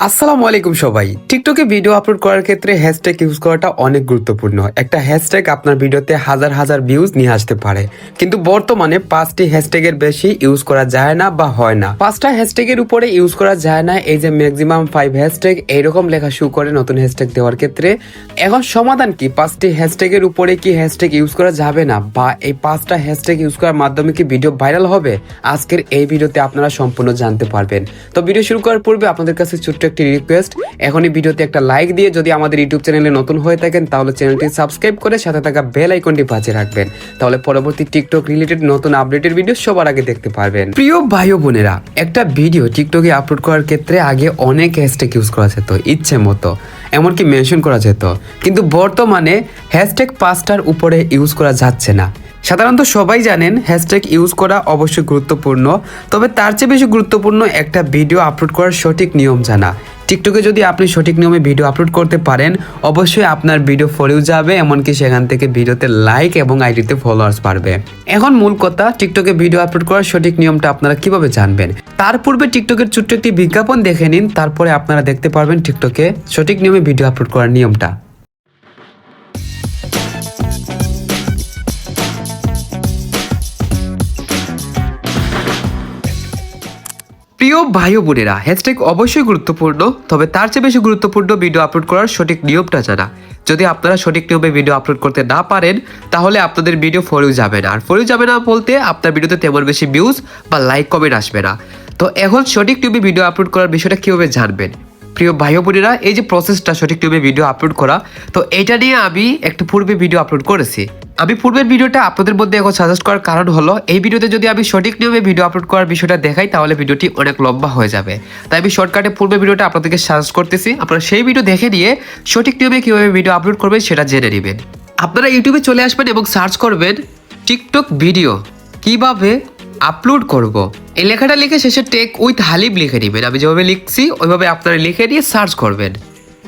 আসসালামু আলাইকুম সবাই। টিকটকে ভিডিও আপলোড করার ক্ষেত্রে হ্যাশট্যাগ ইউজ করাটা অনেক গুরুত্বপূর্ণ। একটা হ্যাশট্যাগ আপনার ভিডিওতে হাজার হাজার ভিউজ নিয়ে আসতে পারে, কিন্তু বর্তমানে 5টি হ্যাশট্যাগের বেশি ইউজ করা যায় না বা হয় না। 5টা হ্যাশট্যাগের উপরে ইউজ করা যায় না, এই যে ম্যাক্সিমাম 5 হ্যাশট্যাগ এইরকম লেখা শুরু করে নতুন হ্যাশট্যাগ দেওয়ার ক্ষেত্রে। এখন সমাধান কি? 5টি হ্যাশট্যাগের উপরে কি হ্যাশট্যাগ ইউজ করা যাবে না, বা এই 5টা হ্যাশট্যাগ ইউজ করার মাধ্যমে কি ভিডিও ভাইরাল হবে? আজকের এই ভিডিওতে আপনারা সম্পূর্ণ জানতে পারবেন। তো ভিডিও শুরু করার পূর্বে আপনাদের কাছে ছোট্ট একটি রিকোয়েস্ট, এখনই ভিডিওতে একটা লাইক দিয়ে যদি আমাদের ইউটিউব চ্যানেলে নতুন হয়ে থাকেন তাহলে চ্যানেলটি সাবস্ক্রাইব করে সাথে থাকা বেল আইকনটি বাজিয়ে রাখবেন, তাহলে পরবর্তী টিকটক রিলেটেড নতুন আপডেটের ভিডিও সবার আগে দেখতে পারবেন। প্রিয় ভাই ও বোনেরা, একটা ভিডিও টিকটকে আপলোড করার ক্ষেত্রে আগে অনেক হ্যাশট্যাগ ইউজ করা যেত ইচ্ছে মতো, এমনকি মেনশন করা যেত, কিন্তু বর্তমানে হ্যাশট্যাগ 5টার উপরে ইউজ করা যাচ্ছে না। সাধারণত সবাই জানেন হ্যাশট্যাগ ইউজ করা অবশ্যই গুরুত্বপূর্ণ, তবে তার চেয়ে বেশি গুরুত্বপূর্ণ একটা ভিডিও আপলোড করার সঠিক নিয়ম জানা। টিকটকে যদি আপনি সঠিক নিয়মে ভিডিও আপলোড করতে পারেন, অবশ্যই আপনার ভিডিও ফলোও যাবে, এমনকি সেখান থেকে ভিডিওতে লাইক এবং আইডিতে ফলোয়ার্স বাড়বে। এখন মূল কথা, টিকটকে ভিডিও আপলোড করার সঠিক নিয়মটা আপনারা কিভাবে জানবেন? তার পূর্বে টিকটকের ছোট্ট একটি বিজ্ঞাপন দেখে নিন, তারপরে আপনারা দেখতে পারবেন টিকটকে সঠিক নিয়মে ভিডিও আপলোড করার নিয়মটা। প্রিয় ভাই ও বোনেরা, হ্যাশট্যাগ অবশ্যই গুরুত্বপূর্ণ, তবে তার চেয়ে বেশি গুরুত্বপূর্ণ ভিডিও আপলোড করার সঠিক নিয়মটা জানা। যদি আপনারা সঠিক নিয়মে ভিডিও আপলোড করতে না পারেন, তাহলে আপনাদের ভিডিও ফলোও যাবে না। আর ফলোও যাবে না বলতে আপনার ভিডিওতে তেমন বেশি ভিউজ বা লাইক কমেন্ট আসবে না। তো এখন সঠিক নিয়মে ভিডিও আপলোড করার বিষয়টা কীভাবে জানবেন? প্রিয় ভাই ও বোনেরা, এই যে প্রসেসটা সঠিক নিয়মে ভিডিও আপলোড করা, তো এটা নিয়ে আমি একটা পূর্বে ভিডিও আপলোড করেছি। আমি পূর্বের ভিডিওটা আপনাদের মধ্যে এখন সাজেস্ট করার কারণ হলো, এই ভিডিওতে যদি আমি সঠিক নিয়মে ভিডিও আপলোড করার বিষয়টা দেখাই তাহলে ভিডিওটি অনেক লম্বা হয়ে যাবে। তাই আমি শর্টকাটে পূর্বের ভিডিওটা আপনাদেরকে সাজেস্ট করতেছি, আপনারা সেই ভিডিও দেখে নিয়ে সঠিক নিয়মে কীভাবে ভিডিও আপলোড করবেন সেটা জেনে নেবেন। আপনারা ইউটিউবে চলে আসবেন এবং সার্চ করবেন টিকটক ভিডিও কিভাবে আপলোড করব। এই লেখাটা লিখে শেষে টেক উইথ হালিব লিখে নেবেন। আমি যেভাবে লিখছি ওইভাবে আপনারা লিখে নিয়ে সার্চ করবেন,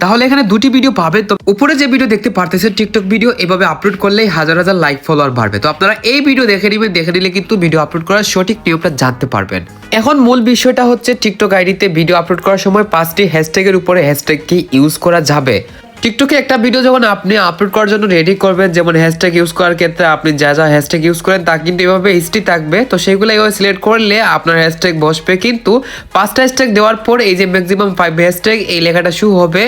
তাহলে এখানে দুটি ভিডিও পাবেন। তো উপরে যে ভিডিও দেখতে পারতেছেন টিকটক ভিডিও, এভাবে আপলোড করলেই হাজার হাজার লাইক ফলোয়ার বাড়বে। তো আপনারা এই ভিডিও দেখে নেবেন, দেখে নিলে কিন্তু ভিডিও আপলোড করার সঠিক নিয়মটা জানতে পারবেন। এখন মূল বিষয়টা হচ্ছে, টিকটক আইডিতে ভিডিও আপলোড করার সময় 5টি হ্যাশট্যাগের উপরে হ্যাশট্যাগ কি ইউজ করা যাবে। টিকটকে একটা ভিডিও যখন আপনি আপলোড করার জন্য রেডি করবেন, যেমন হ্যাশট্যাগ ইউজ করার ক্ষেত্রে আপনি যা যা হ্যাশট্যাগ ইউজ করেন তা কিন্তু এভাবে হিস্ট্রি থাকবে। তো সেইগুলো এভাবে সিলেক্ট করলে আপনার হ্যাশট্যাগ বসবে, কিন্তু 5টা হ্যাশট্যাগ দেওয়ার পর এই যে ম্যাক্সিমাম 5 হ্যাশট্যাগ এই লেখাটা শুরু হবে।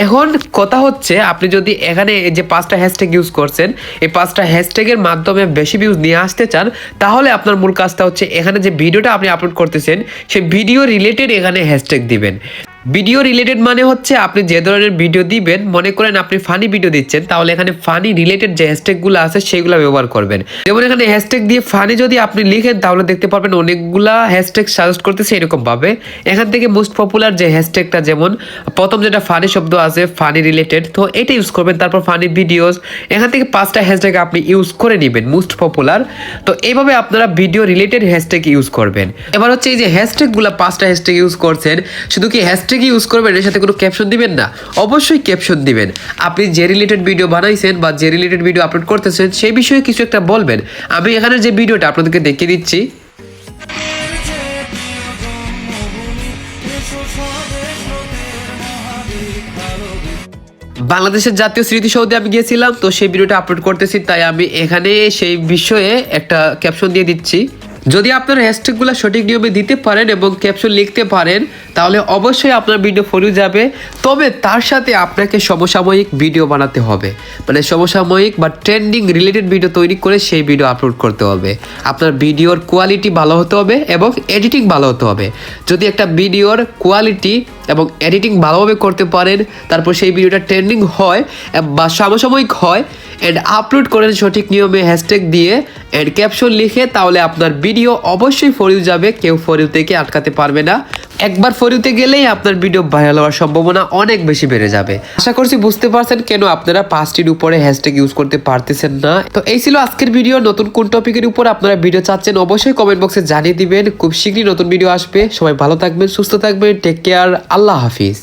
এখন কথা হচ্ছে, আপনি যদি এখানে এই যে 5টা হ্যাশট্যাগ ইউজ করছেন, এই 5টা হ্যাশট্যাগের মাধ্যমে বেশি ভিউজ নিয়ে আসতে চান, তাহলে আপনার মূল কাজটা হচ্ছে এখানে যে ভিডিওটা আপনি আপলোড করতেছেন সেই ভিডিও রিলেটেড এখানে হ্যাশট্যাগ দিবেন। ভিডিও রিলেটেড মানে হচ্ছে আপনি যে ধরনের ভিডিও দিবেন, মনে করেন আপনি ফানি ভিডিও দিচ্ছেন, তাহলে এখানে ফানি রিলেটেড যে হ্যাশট্যাগুলো আছে সেগুলো ব্যবহার করবেন। যেমন এখানে হ্যাশট্যাগ দিয়ে ফানি যদি আপনি লিখেন তাহলে দেখতে পারবেন অনেকগুলা হ্যাশট্যাগ সাজেস্ট করতেছে এরকম ভাবে। এখান থেকে মোস্ট পপুলার যে হ্যাশট্যাগটা, যেমন প্রথম যেটা ফানি শব্দ আছে ফানি রিলেটেড, তো এটা ইউজ করবেন। তারপর ফানি ভিডিওস, এখান থেকে 5টা হ্যাশট্যাগ আপনি ইউজ করে নেবেন মোস্ট পপুলার। তো এইভাবে আপনারা ভিডিও রিলেটেড হ্যাশট্যাগ ইউজ করবেন। এবার হচ্ছে এই যে হ্যাশট্যাগুলো 5টা হ্যাশট্যাগ ইউজ করছেন, শুধু কি হ্যাশট্যাগ ইউজ করবেন, এর সাথে কোনো ক্যাপশন দিবেন না? অবশ্যই ক্যাপশন দিবেন। আপনি যে রিলেটেড ভিডিও বানাইছেন বা যে রিলেটেড ভিডিও আপলোড করতেছেন সেই বিষয়ে কিছু একটা বলবেন। আমি এখানে যে ভিডিওটা আপনাদেরকে দেখিয়ে দিচ্ছি, বাংলাদেশের জাতীয় স্মৃতিসৌধে আমি গিয়েছিলাম, তো সেই ভিডিওটা আপলোড করতেছি, তাই আমি এখানে সেই বিষয়ে একটা ক্যাপশন দিয়ে দিচ্ছি। যদি আপনার হ্যাশট্যাগুলো সঠিক নিয়মে দিতে পারেন এবং ক্যাপশন লিখতে পারেন, তাহলে অবশ্যই আপনার ভিডিও ফলো যাবে। তবে তার সাথে আপনাকে সমসাময়িক ভিডিও বানাতে হবে, মানে সমসাময়িক বা ট্রেন্ডিং রিলেটেড ভিডিও তৈরি করে সেই ভিডিও আপলোড করতে হবে। আপনার ভিডিওর কোয়ালিটি ভালো হতে হবে এবং এডিটিং ভালো হতে হবে। যদি একটা ভিডিওর কোয়ালিটি এবং এডিটিং ভালোভাবে করতে পারেন, তারপর সেই ভিডিওটা ট্রেন্ডিং হয় বা সমসাময়িক হয়, অ্যান্ড আপলোড করেন সঠিক নিয়মে হ্যাশট্যাগ দিয়ে অ্যান্ড ক্যাপশন লিখে, তাহলে আপনার ভিডিও অবশ্যই ফর ইউ যাবে, কেউ ফর ইউ থেকে আটকাতে পারবে না। একবার ফর ইউতে গেলেই আপনার ভিডিও ভাইরাল হওয়ার সম্ভাবনা অনেক বেশি বেড়ে যাবে। আশা করছি বুঝতে পারছেন কেন আপনারা 5টির উপরে হ্যাশট্যাগ ইউজ করতে পারতেছেন না। তো এই ছিল আজকের ভিডিও। নতুন কোন টপিকের উপর আপনারা ভিডিও চাচ্ছেন অবশ্যই কমেন্ট বক্সে জানিয়ে দিবেন। খুব শীঘ্রই নতুন ভিডিও আসবে। সবাই ভালো থাকবেন, সুস্থ থাকবেন, টেক কেয়ার, আল্লাহ হাফিজ।